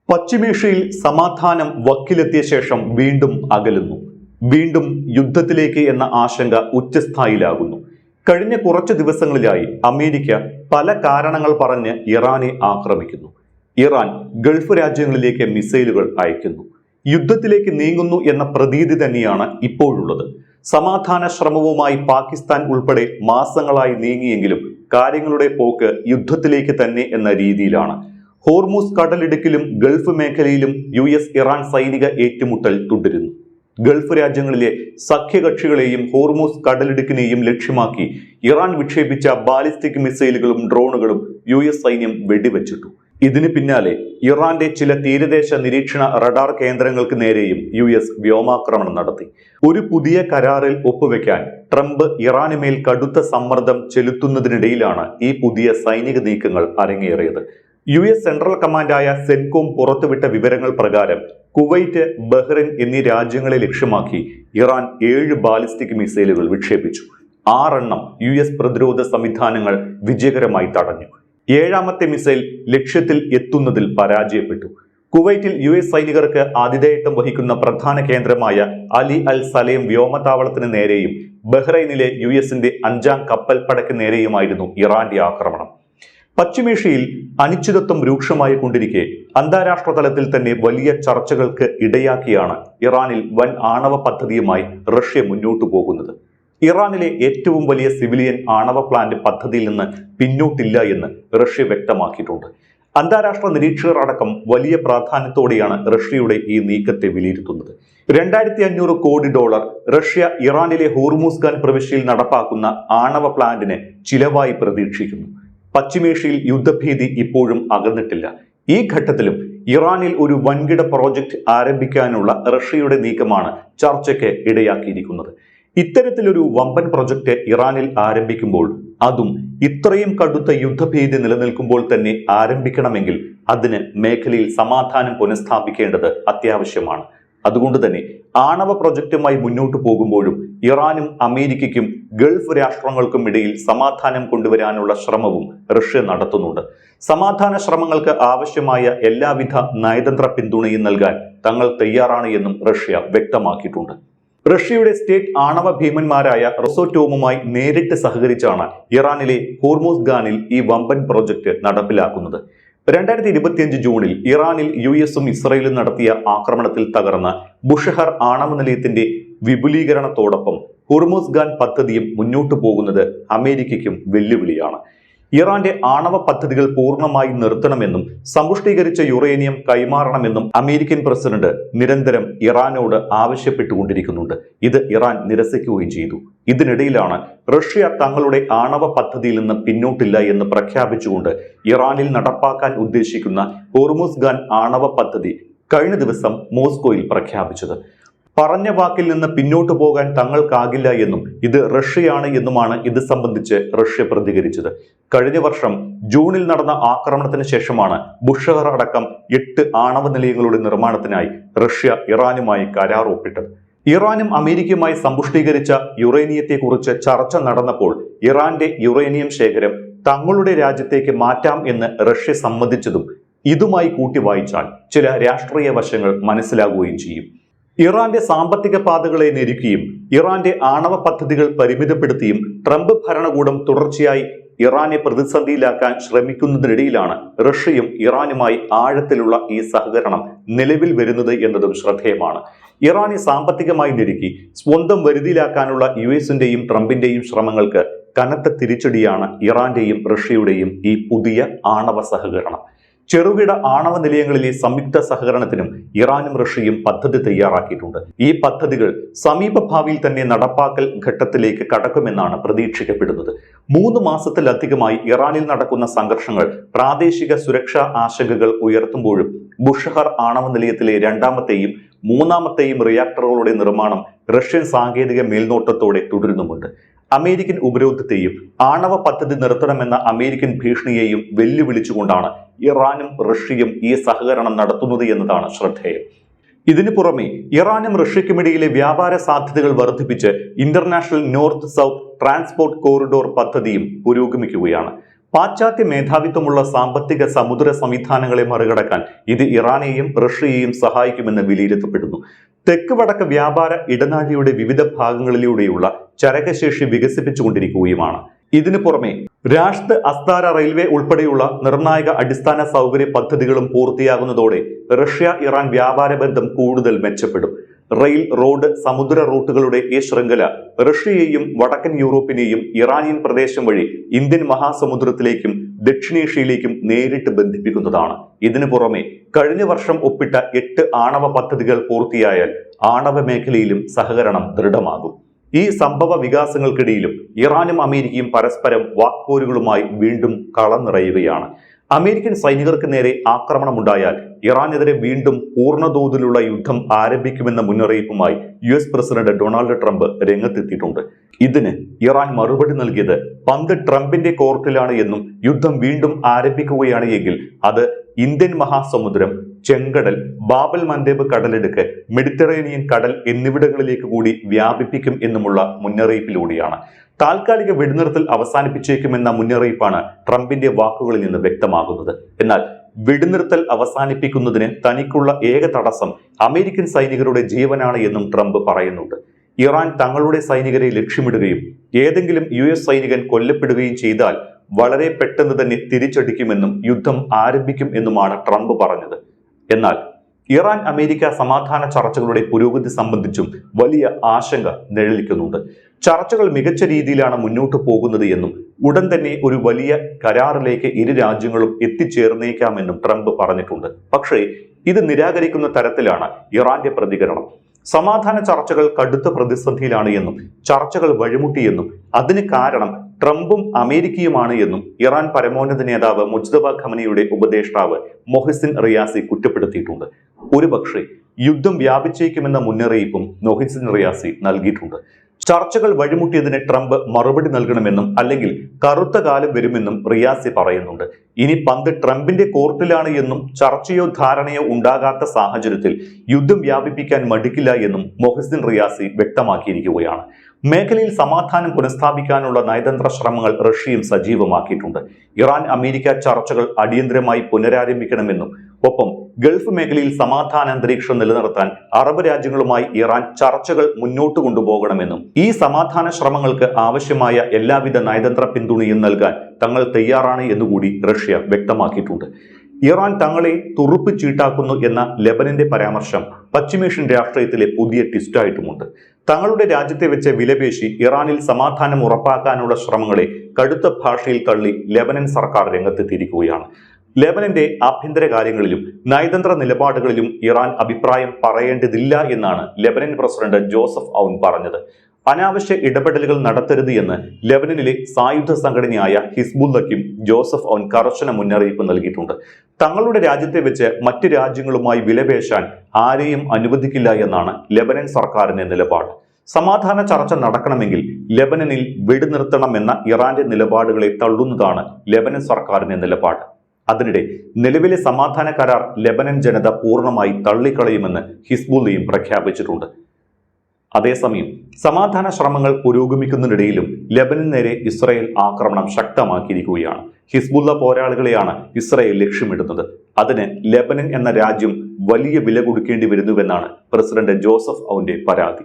പശ്ചിമേഷ്യയിൽ സമാധാനം വക്കിലെത്തിയ ശേഷം വീണ്ടും അകലുന്നു. വീണ്ടും യുദ്ധത്തിലേക്ക് എന്ന ആശങ്ക ഉച്ചസ്ഥായിലാകുന്നു. കഴിഞ്ഞ കുറച്ച് ദിവസങ്ങളിലായി അമേരിക്ക പല കാരണങ്ങൾ പറഞ്ഞ് ഇറാനെ ആക്രമിക്കുന്നു. ഇറാൻ ഗൾഫ് രാജ്യങ്ങളിലേക്ക് മിസൈലുകൾ അയക്കുന്നു. യുദ്ധത്തിലേക്ക് നീങ്ങുന്നു എന്ന പ്രതീതി തന്നെയാണ് ഇപ്പോഴുള്ളത്. സമാധാന ശ്രമവുമായി പാകിസ്ഥാൻ ഉൾപ്പെടെ മാസങ്ങളായി നീങ്ങിയെങ്കിലും കാര്യങ്ങളുടെ പോക്ക് യുദ്ധത്തിലേക്ക് തന്നെ എന്ന രീതിയിലാണ്. ഹോർമൂസ് കടലിടുക്കിലും ഗൾഫ് മേഖലയിലും US ഇറാൻ സൈനിക ഏറ്റുമുട്ടൽ തുടരുന്നു. ഗൾഫ് രാജ്യങ്ങളിലെ സഖ്യകക്ഷികളെയും ഹോർമൂസ് കടലിടുക്കിനെയും ലക്ഷ്യമാക്കി ഇറാൻ വിക്ഷേപിച്ച ബാലിസ്റ്റിക് മിസൈലുകളും ഡ്രോണുകളും US സൈന്യം വെടിവെച്ചിട്ടു. ഇതിന് പിന്നാലെ ഇറാന്റെ ചില തീരദേശ നിരീക്ഷണ റഡാർ കേന്ദ്രങ്ങൾക്ക് നേരെയും US വ്യോമാക്രമണം നടത്തി. ഒരു പുതിയ കരാറിൽ ഒപ്പുവെക്കാൻ ട്രംപ് ഇറാന് മേൽ കടുത്ത സമ്മർദ്ദം ചെലുത്തുന്നതിനിടയിലാണ് ഈ പുതിയ സൈനിക നീക്കങ്ങൾ അരങ്ങേറിയത്. US സെൻട്രൽ കമാൻഡായ സെൻകോം പുറത്തുവിട്ട വിവരങ്ങൾ പ്രകാരം കുവൈറ്റ്, ബഹ്റൈൻ എന്നീ രാജ്യങ്ങളെ ലക്ഷ്യമാക്കി ഇറാൻ 7 ബാലിസ്റ്റിക് മിസൈലുകൾ വിക്ഷേപിച്ചു. 6 എണ്ണം US പ്രതിരോധ സംവിധാനങ്ങൾ വിജയകരമായി തടഞ്ഞു. 7ാമത്തെ മിസൈൽ ലക്ഷ്യത്തിൽ എത്തുന്നതിൽ പരാജയപ്പെട്ടു. കുവൈറ്റിൽ US സൈനികർക്ക് ആതിഥേയത്വം വഹിക്കുന്ന പ്രധാന കേന്ദ്രമായ അലി അൽ സലേം വ്യോമതാവളത്തിന് നേരെയും ബഹ്റൈനിലെ US-ന്റെ 5ാം കപ്പൽപ്പടയ്ക്ക് നേരെയുമായിരുന്നു ഇറാന്റെ ആക്രമണം. പശ്ചിമേഷ്യയിൽ അനിശ്ചിതത്വം രൂക്ഷമായി കൊണ്ടിരിക്കെ അന്താരാഷ്ട്ര തലത്തിൽ തന്നെ വലിയ ചർച്ചകൾക്ക് ഇടയാക്കിയാണ് ഇറാനിൽ വൻ ആണവ പദ്ധതിയുമായി റഷ്യ മുന്നോട്ടു പോകുന്നത്. ഇറാനിലെ ഏറ്റവും വലിയ സിവിലിയൻ ആണവ പ്ലാന്റ് പദ്ധതിയിൽ നിന്ന് പിന്നോട്ടില്ല എന്ന് റഷ്യ വ്യക്തമാക്കിയിട്ടുണ്ട്. അന്താരാഷ്ട്ര നിരീക്ഷകർ അടക്കം വലിയ പ്രാധാന്യത്തോടെയാണ് റഷ്യയുടെ ഈ നീക്കത്തെ വിലയിരുത്തുന്നത്. $2500 കോടി റഷ്യ ഇറാനിലെ ഹോർമൂസ് ഖാൻ പ്രവിശ്യയിൽ നടപ്പാക്കുന്ന ആണവ പ്ലാന്റിന് ചിലവായി പ്രതീക്ഷിക്കുന്നു. പശ്ചിമേഷ്യയിൽ യുദ്ധഭീതി ഇപ്പോഴും അകന്നിട്ടില്ല. ഈ ഘട്ടത്തിലും ഇറാനിൽ ഒരു വൻകിട പ്രോജക്റ്റ് ആരംഭിക്കാനുള്ള റഷ്യയുടെ നീക്കമാണ് ചർച്ചയ്ക്ക് ഇടയാക്കിയിരിക്കുന്നത്. ഇത്തരത്തിലൊരു വമ്പൻ പ്രൊജക്ട് ഇറാനിൽ ആരംഭിക്കുമ്പോൾ, അതും ഇത്രയും കടുത്ത യുദ്ധഭീതി നിലനിൽക്കുമ്പോൾ തന്നെ ആരംഭിക്കണമെങ്കിൽ അതിന് മേഖലയിൽ സമാധാനം പുനഃസ്ഥാപിക്കേണ്ടത് അത്യാവശ്യമാണ്. അതുകൊണ്ട് തന്നെ ആണവ പ്രൊജക്റ്റുമായി മുന്നോട്ടു പോകുമ്പോഴും ഇറാനും അമേരിക്കയ്ക്കും ഗൾഫ് രാഷ്ട്രങ്ങൾക്കും ഇടയിൽ സമാധാനം കൊണ്ടുവരാനുള്ള ശ്രമവും റഷ്യ നടത്തുന്നുണ്ട്. സമാധാന ശ്രമങ്ങൾക്ക് ആവശ്യമായ എല്ലാവിധ നയതന്ത്ര പിന്തുണയും നൽകാൻ തങ്ങൾ തയ്യാറാണ് എന്നും റഷ്യ വ്യക്തമാക്കിയിട്ടുണ്ട്. റഷ്യയുടെ സ്റ്റേറ്റ് ആണവ ഭീമന്മാരായ റൊസോറ്റോമുമായി നേരിട്ട് സഹകരിച്ചാണ് ഇറാനിലെ ഹോർമൂസ് ഖാനിൽ ഈ വമ്പൻ പ്രോജക്റ്റ് നടപ്പിലാക്കുന്നത്. 2025 ജൂണിൽ ഇറാനിൽ US-ഉം ഇസ്രയേലും നടത്തിയ ആക്രമണത്തിൽ തകർന്ന ബുഷഹർ ആണവ നിലയത്തിന്റെ വിപുലീകരണത്തോടൊപ്പം ഹോർമൂസ് ഖാൻ പദ്ധതിയും മുന്നോട്ടു പോകുന്നത് അമേരിക്കയ്ക്കും വെല്ലുവിളിയാണ്. ഇറാന്റെ ആണവ പദ്ധതികൾ പൂർണ്ണമായി നിർത്തണമെന്നും സമ്പുഷ്ടീകരിച്ച യുറേനിയം കൈമാറണമെന്നും അമേരിക്കൻ പ്രസിഡന്റ് നിരന്തരം ഇറാനോട് ആവശ്യപ്പെട്ടുകൊണ്ടിരിക്കുന്നുണ്ട്. ഇത് ഇറാൻ നിരസിക്കുകയും ചെയ്തു. ഇതിനിടയിലാണ് റഷ്യ തങ്ങളുടെ ആണവ പദ്ധതിയിൽ നിന്ന് പിന്നോട്ടില്ല എന്ന് പ്രഖ്യാപിച്ചുകൊണ്ട് ഇറാനിൽ നടപ്പാക്കാൻ ഉദ്ദേശിക്കുന്ന ഹോർമൂസ് ഖാൻ ആണവ പദ്ധതി കഴിഞ്ഞ ദിവസം മോസ്കോയിൽ പ്രഖ്യാപിച്ചത്. പറഞ്ഞ വാക്കിൽ നിന്ന് പിന്നോട്ടു പോകാൻ തങ്ങൾക്കാകില്ല എന്നും ഇത് റഷ്യയാണ് എന്നുമാണ് ഇത് സംബന്ധിച്ച് റഷ്യ പ്രതികരിച്ചത്. കഴിഞ്ഞ വർഷം ജൂണിൽ നടന്ന ആക്രമണത്തിന് ശേഷമാണ് ബുഷഹർ അടക്കം 8 ആണവ നിലയങ്ങളുടെ നിർമ്മാണത്തിനായി റഷ്യ ഇറാനുമായി കരാർ ഒപ്പിട്ടത്. ഇറാനും അമേരിക്കയുമായി സമ്പുഷ്ടീകരിച്ച യുറേനിയത്തെക്കുറിച്ച് ചർച്ച നടന്നപ്പോൾ ഇറാന്റെ യുറേനിയം ശേഖരം തങ്ങളുടെ രാജ്യത്തേക്ക് മാറ്റാം എന്ന് റഷ്യ സമ്മതിച്ചതും ഇതുമായി കൂട്ടി വായിച്ചാൽ ചില രാഷ്ട്രീയ വശങ്ങൾ മനസ്സിലാകുകയും ചെയ്യും. ഇറാന്റെ സാമ്പത്തിക പാതകളെ ഞെരുക്കിയും ഇറാന്റെ ആണവ പദ്ധതികൾ പരിമിതപ്പെടുത്തിയും ട്രംപ് ഭരണകൂടം തുടർച്ചയായി ഇറാനെ പ്രതിസന്ധിയിലാക്കാൻ ശ്രമിക്കുന്നതിനിടയിലാണ് റഷ്യയും ഇറാനുമായി ആഴത്തിലുള്ള ഈ സഹകരണം നിലവിൽ വരുന്നത് എന്നതും ശ്രദ്ധേയമാണ്. ഇറാനെ സാമ്പത്തികമായി ഞെരുക്കി സ്വന്തം വരുതിയിലാക്കാനുള്ള US-ന്റെയും ട്രംപിന്റെയും ശ്രമങ്ങൾക്ക് കനത്ത തിരിച്ചടിയാണ് ഇറാന്റെയും റഷ്യയുടെയും ഈ പുതിയ ആണവ സഹകരണം. ചെറുകിട ആണവ നിലയങ്ങളിലെ സംയുക്ത സഹകരണത്തിനും ഇറാനും റഷ്യയും പദ്ധതി തയ്യാറാക്കിയിട്ടുണ്ട്. ഈ പദ്ധതികൾ സമീപ ഭാവിയിൽ തന്നെ നടപ്പാക്കൽ ഘട്ടത്തിലേക്ക് കടക്കുമെന്നാണ് പ്രതീക്ഷിക്കപ്പെടുന്നത്. 3 മാസത്തിലധികമായി ഇറാനിൽ നടക്കുന്ന സംഘർഷങ്ങൾ പ്രാദേശിക സുരക്ഷാ ആശങ്കകൾ ഉയർത്തുമ്പോഴും ബുഷഹർ ആണവ നിലയത്തിലെ 2ാമത്തെയും 3ാമത്തെയും റിയാക്ടറുകളുടെ നിർമ്മാണം റഷ്യൻ സാങ്കേതിക മേൽനോട്ടത്തോടെ തുടരുന്നുമുണ്ട്. അമേരിക്കൻ ഉപരോധത്തെയും ആണവ പദ്ധതി നിർത്തണമെന്ന അമേരിക്കൻ ഭീഷണിയെയും വെല്ലുവിളിച്ചുകൊണ്ടാണ് ഇറാനും റഷ്യയും ഈ സഹകരണം നടത്തുന്നത് എന്നതാണ് ശ്രദ്ധേയം. ഇതിനു പുറമെ ഇറാനും റഷ്യയ്ക്കുമിടയിലെ വ്യാപാര സാധ്യതകൾ വർദ്ധിപ്പിച്ച് international north south transport corridor പദ്ധതിയും പുരോഗമിക്കുകയാണ്. പാശ്ചാത്യ മേധാവിത്വമുള്ള സാമ്പത്തിക സമുദ്ര സംവിധാനങ്ങളെ മറികടക്കാൻ ഇത് ഇറാനെയും റഷ്യയെയും സഹായിക്കുമെന്ന് വിലയിരുത്തപ്പെടുന്നു. തെക്ക് വടക്ക് വ്യാപാര ഇടനാഴിയുടെ വിവിധ ഭാഗങ്ങളിലൂടെയുള്ള ചരകശേഷി വികസിപ്പിച്ചുകൊണ്ടിരിക്കുകയുമാണ്. ഇതിനു പുറമെ രാഷ്ത് അസ്താര റെയിൽവേ ഉൾപ്പെടെയുള്ള നിർണായക അടിസ്ഥാന സൗകര്യ പദ്ധതികളും പൂർത്തിയാകുന്നതോടെ റഷ്യ ഇറാൻ വ്യാപാര ബന്ധം കൂടുതൽ മെച്ചപ്പെടും. റെയിൽ, റോഡ്, സമുദ്ര റൂട്ടുകളുടെ ഈ ശൃംഖല റഷ്യയെയും വടക്കൻ യൂറോപ്പിനെയും ഇറാനിയൻ പ്രദേശം വഴി ഇന്ത്യൻ മഹാസമുദ്രത്തിലേക്കും ദക്ഷിണേഷ്യയിലേക്കും നേരിട്ട് ബന്ധിപ്പിക്കുന്നതാണ്. ഇതിനു പുറമെ കഴിഞ്ഞ വർഷം ഒപ്പിട്ട 8 ആണവ പദ്ധതികൾ പൂർത്തിയായാൽ ആണവ മേഖലയിലും സഹകരണം ദൃഢമാകും. ഈ സംഭവ വികാസങ്ങൾക്കിടയിലും ഇറാനും അമേരിക്കയും പരസ്പരം വാക്പോരുകളുമായി വീണ്ടും കളം നിറയുകയാണ്. അമേരിക്കൻ സൈനികർക്ക് നേരെ ആക്രമണമുണ്ടായാൽ ഇറാനെതിരെ വീണ്ടും പൂർണ്ണതോതിലുള്ള യുദ്ധം ആരംഭിക്കുമെന്ന മുന്നറിയിപ്പുമായി US പ്രസിഡന്റ് ഡൊണാൾഡ് ട്രംപ് രംഗത്തെത്തിയിട്ടുണ്ട്. ഇതിന് ഇറാൻ മറുപടി നൽകിയത് പന്ത് ട്രംപിന്റെ കോർട്ടിലാണ് എന്നും യുദ്ധം വീണ്ടും ആരംഭിക്കുകയാണ് എങ്കിൽ അത് ഇന്ത്യൻ മഹാസമുദ്രം, ചെങ്കടൽ, ബാബൽ മന്ദേബ് കടലിടുക്ക്, മെഡിറ്ററേനിയൻ കടൽ എന്നിവിടങ്ങളിലേക്ക് കൂടി വ്യാപിപ്പിക്കും എന്നുമുള്ള മുന്നറിയിപ്പിലൂടെയാണ്. താൽക്കാലിക വെടിനിർത്തൽ അവസാനിപ്പിച്ചേക്കുമെന്ന മുന്നറിയിപ്പാണ് ട്രംപിന്റെ വാക്കുകളിൽ നിന്ന് വ്യക്തമാകുന്നത്. എന്നാൽ വെടിനിർത്തൽ അവസാനിപ്പിക്കുന്നതിന് തനിക്കുള്ള ഏക തടസ്സം അമേരിക്കൻ സൈനികരുടെ ജീവനാണ് എന്നും ട്രംപ് പറയുന്നുണ്ട്. ഇറാൻ തങ്ങളുടെ സൈനികരെ ലക്ഷ്യമിടുകയും ഏതെങ്കിലും US സൈനികൻ കൊല്ലപ്പെടുകയും ചെയ്താൽ വളരെ പെട്ടെന്ന് തന്നെ തിരിച്ചടിക്കുമെന്നും യുദ്ധം ആരംഭിക്കും എന്നുമാണ് ട്രംപ് പറഞ്ഞത്. എന്നാൽ ഇറാൻ അമേരിക്ക സമാധാന ചർച്ചകളുടെ പുരോഗതി സംബന്ധിച്ചും വലിയ ആശങ്ക നിഴലിക്കുന്നുണ്ട്. ചർച്ചകൾ മികച്ച രീതിയിലാണ് മുന്നോട്ട് പോകുന്നത് എന്നും ഉടൻ തന്നെ ഒരു വലിയ കരാറിലേക്ക് ഇരു രാജ്യങ്ങളും എത്തിച്ചേർന്നേക്കാമെന്നും ട്രംപ് പറഞ്ഞിട്ടുണ്ട്. പക്ഷേ ഇത് നിരാകരിക്കുന്ന തരത്തിലാണ് ഇറാന്റെ പ്രതികരണം. സമാധാന ചർച്ചകൾ കടുത്ത പ്രതിസന്ധിയിലാണ് എന്നും ചർച്ചകൾ വഴിമുട്ടിയെന്നും അതിന് കാരണം ട്രംപും അമേരിക്കയുമാണ് എന്നും ഇറാൻ പരമോന്നത നേതാവ് മുജ്തബ ഖമനിയുടെ ഉപദേഷ്ടാവ് മൊഹസിൻ റിയാസി കുറ്റപ്പെടുത്തിയിട്ടുണ്ട്. ഒരുപക്ഷെ യുദ്ധം വ്യാപിച്ചേക്കുമെന്ന മുന്നറിയിപ്പും മൊഹസിൻ റിയാസി നൽകിയിട്ടുണ്ട്. ചർച്ചകൾ വഴിമുട്ടിയതിന് ട്രംപ് മറുപടി നൽകണമെന്നും അല്ലെങ്കിൽ കറുത്ത കാലം വരുമെന്നും റിയാസി പറയുന്നുണ്ട്. ഇനി പന്ത് ട്രംപിന്റെ കോർട്ടിലാണ് എന്നും ചർച്ചയോ ധാരണയോ ഉണ്ടാകാത്ത സാഹചര്യത്തിൽ യുദ്ധം വ്യാപിപ്പിക്കാൻ മടിക്കില്ല എന്നും മൊഹസിൻ റിയാസി വ്യക്തമാക്കിയിരിക്കുകയാണ്. മേഖലയിൽ സമാധാനം പുനഃസ്ഥാപിക്കാനുള്ള നയതന്ത്ര ശ്രമങ്ങൾ റഷ്യയും സജീവമാക്കിയിട്ടുണ്ട്. ഇറാൻ അമേരിക്ക ചർച്ചകൾ അടിയന്തരമായി പുനരാരംഭിക്കണമെന്നും ഒപ്പം ഗൾഫ് മേഖലയിൽ സമാധാന അന്തരീക്ഷം നിലനിർത്താൻ അറബ് രാജ്യങ്ങളുമായി ഇറാൻ ചർച്ചകൾ മുന്നോട്ട് കൊണ്ടുപോകണമെന്നും ഈ സമാധാന ശ്രമങ്ങൾക്ക് ആവശ്യമായ എല്ലാവിധ നയതന്ത്ര പിന്തുണയും നൽകാൻ തങ്ങൾ തയ്യാറാണ് എന്നുകൂടി റഷ്യ വ്യക്തമാക്കിയിട്ടുണ്ട്. ഇറാൻ തങ്ങളെ തുറുപ്പ് ചീട്ടാക്കുന്നു എന്ന ലെബനന്റെ പരാമർശം പശ്ചിമേഷ്യൻ രാഷ്ട്രീയത്തിലെ പുതിയ ട്വിസ്റ്റായിട്ടുമുണ്ട്. തങ്ങളുടെ രാജ്യത്തെ വെച്ച് വിലപേശി ഇറാനിൽ സമാധാനം ഉറപ്പാക്കാനുള്ള ശ്രമങ്ങളെ കടുത്ത ഭാഷയിൽ തള്ളി ലെബനൻ സർക്കാർ രംഗത്തെത്തിയിരിക്കുകയാണ്. ലെബനന്റെ ആഭ്യന്തര കാര്യങ്ങളിലും നയതന്ത്ര നിലപാടുകളിലും ഇറാൻ അഭിപ്രായം പറയേണ്ടതില്ല എന്നാണ് ലെബനൻ പ്രസിഡന്റ് ജോസഫ് ഔൻ പറഞ്ഞത്. അനാവശ്യ ഇടപെടലുകൾ നടത്തരുത് എന്ന് ലെബനനിലെ സായുധ സംഘടനയായ ഹിസ്ബുള്ളയ്ക്കും ജോസഫ് ഔൻ കർശന മുന്നറിയിപ്പ് നൽകിയിട്ടുണ്ട്. തങ്ങളുടെ രാജ്യത്തെ വെച്ച് മറ്റ് രാജ്യങ്ങളുമായി വിലപേശാൻ ആരെയും അനുവദിക്കില്ല എന്നാണ് ലെബനൻ സർക്കാരിന്റെ നിലപാട്. സമാധാന ചർച്ച നടക്കണമെങ്കിൽ ലെബനനിൽ വെടിനിർത്തണമെന്ന ഇറാന്റെ നിലപാടുകളെ തള്ളുന്നതാണ് ലെബനൻ സർക്കാരിന്റെ നിലപാട്. അതിനിടെ നിലവിലെ സമാധാന കരാർ ലെബനൻ ജനത പൂർണ്ണമായി തള്ളിക്കളയുമെന്ന് ഹിസ്ബുള്ളയും പ്രഖ്യാപിച്ചിട്ടുണ്ട്. അതേസമയം സമാധാന ശ്രമങ്ങൾ പുരോഗമിക്കുന്നതിനിടയിലും ലെബനന് നേരെ ഇസ്രായേൽ ആക്രമണം ശക്തമാക്കിയിരിക്കുകയാണ്. ഹിസ്ബുള്ള പോരാളികളെയാണ് ഇസ്രായേൽ ലക്ഷ്യമിടുന്നത്. അതിന് ലെബനൻ എന്ന രാജ്യം വലിയ വില കൊടുക്കേണ്ടി വരുന്നുവെന്നാണ് പ്രസിഡന്റ് ജോസഫ് ഔന്റെ പരാതി.